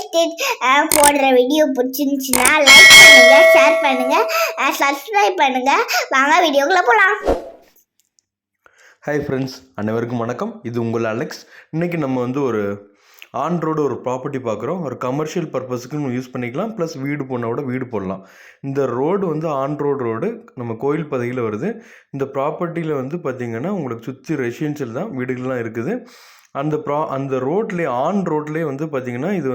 Estate போடுற video பிடிச்சிருந்துச்சுன்னா like பண்ணுங்க, ஷேர் பண்ணுங்க, சப்ஸ்கிரைப் பண்ணுங்க. வாங்க வீடியோக்குள்ள போலாம். ஹாய் ஃப்ரெண்ட்ஸ், அனைவருக்கும் வணக்கம். இது உங்கள் அலெக்ஸ். இன்றைக்கி நம்ம ஒரு ஆன் ரோடு ஒரு ப்ராப்பர்ட்டி பார்க்குறோம். ஒரு கமர்ஷியல் பர்பஸுக்கு நம்ம யூஸ் பண்ணிக்கலாம், ப்ளஸ் வீடு போனோட வீடு போடலாம். இந்த ரோடு ஆன் ரோடு நம்ம கோயில் பதையில் வருது. இந்த ப்ராப்பர்ட்டியில் பார்த்திங்கன்னா உங்களுக்கு சுற்றி ரெசிடென்ஷியல் தான், வீடுகள்லாம் இருக்குது. அந்த ரோட்லேயே ஆன் ரோட்லேயே பார்த்திங்கன்னா இது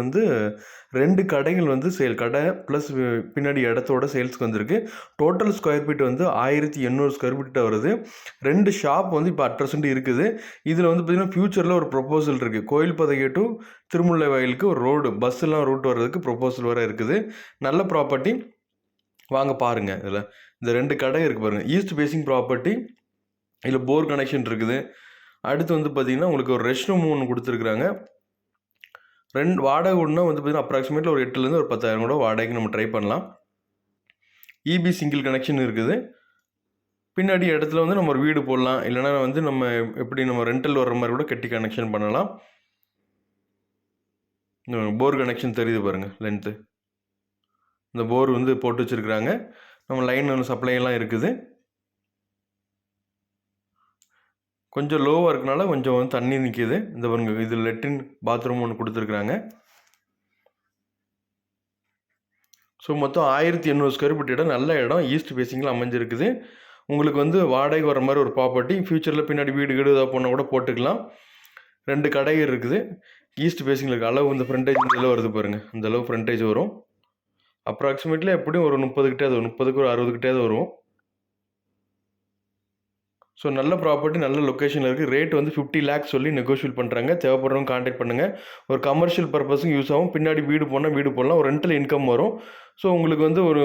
2 கடைகள் சேல் கடை ப்ளஸ் பின்னாடி இடத்தோட சேல்ஸ்க்கு வந்திருக்கு. டோட்டல் ஸ்கொயர் ஃபீட் 1800 ஸ்கொயர் ஃபீட்டாக வருது. 2 ஷாப் இப்போ அட் ப்ரெசென்ட் இருக்குது. இதில் பார்த்திங்கன்னா ஃப்யூச்சரில் ஒரு ப்ரொப்போசல் இருக்குது. கோயில் பதகை டு திருமுல்லை வயலுக்கு ஒரு ரோடு பஸ்ஸெல்லாம் ரூட் வர்றதுக்கு ப்ரொப்போசல் வர இருக்குது. நல்ல ப்ராப்பர்ட்டி, வாங்க பாருங்கள். இதில் இந்த 2 கடை இருக்குது பாருங்கள். East facing property. இதில் போர் கனெக்ஷன் இருக்குது. அடுத்து பார்த்திங்கன்னா உங்களுக்கு ஒரு ரெஸ்ட் ரூம் ஒன்று கொடுத்துருக்குறாங்க. வாடகை ஒன்றா பார்த்திங்கன்னா அப்ராக்சிமேட்லி ஒரு 8,000 ஒரு 10,000 கூட வாடகைக்கு நம்ம ட்ரை பண்ணலாம். இபி சிங்கிள் கனெக்ஷன் இருக்குது. பின்னாடி இடத்துல நம்ம ஒரு வீடு போடலாம், இல்லைனா நம்ம எப்படி நம்ம ரெண்டல் வர்ற மாதிரி கூட கட்டி கனெக்ஷன் பண்ணலாம். போர் கனெக்ஷன் தெரியுது பாருங்கள், லென்த்து. இந்த போர் போட்டு வச்சுருக்குறாங்க. நம்ம லைன் சப்ளையெல்லாம் இருக்குது. கொஞ்சம் லோவாக இருக்கனால கொஞ்சம் தண்ணி நிற்கிது. இந்த பாருங்க, இது லெட்ரின் பாத்ரூம் ஒன்று கொடுத்துருக்குறாங்க. ஸோ மொத்தம் 1800 ஸ்கொயர் ஃபீட் இடம், நல்ல இடம், ஈஸ்ட் ஃபேஸிங்கில் அமைஞ்சிருக்குது. உங்களுக்கு வாடகை வர மாதிரி ஒரு ப்ராப்பர்ட்டி. ஃப்யூச்சரில் பின்னாடி வீடு ஏதாவது போனால் கூட போட்டுக்கலாம். 2 கடைகள் இருக்குது. ஈஸ்ட் ஃபேஸிங்கில் இருக்க அளவு இந்த ஃப்ரண்டேஜ் இதில் வருது பாருங்கள், இந்த அளவு ஃப்ரண்டேஜ் வரும். அப்ராக்சிமேட்லி எப்படியும் ஒரு 30 கிட்டே, 30க்கு ஒரு 60 கிட்டே வரும். ஸோ நல்ல ப்ராப்பர்ட்டி, நல்ல லொக்கேஷனில் இருக்குது. ரேட் 50 லேக்ஸ் சொல்லி நெகோஷியேட் பண்ணுறாங்க. தேவைப்படுறவங்க கான்டாக்ட் பண்ணுங்கள். ஒரு கமர்ஷியல் பர்பஸும் யூஸ் ஆகும். பின்னாடி வீடு போனால் வீடு போடலாம். ஒரு ரெண்டல் இன்கம் வரும். ஸோ உங்களுக்கு ஒரு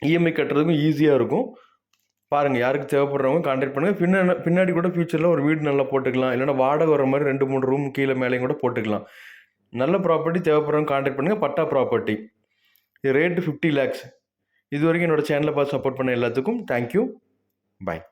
இஎம்ஐ கட்டுறதுக்கும் ஈஸியாக இருக்கும். பாருங்கள், யாருக்கு தேவைப்படுறவங்க கான்டாக்ட் பண்ணுங்கள். பின்னாடி கூட ஃபியூச்சரில் ஒரு வீடு நல்லா போட்டுக்கலாம், இல்லைனா வாடகை வர மாதிரி 2-3 ரூம் கீழே மேலேயும் கூட போட்டுக்கலாம். நல்ல ப்ராப்பர்ட்டி, தேவைப்படுறவங்க கான்டாக்ட் பண்ணுங்கள். பட்டா ப்ராப்பர்ட்டி. இது ரேட்டு 50 லேக்ஸ். இது வரைக்கும் என்னோடய சேனலை பார்த்து சப்போர்ட் பண்ண எல்லாத்துக்கும் தேங்க்யூ. பாய்.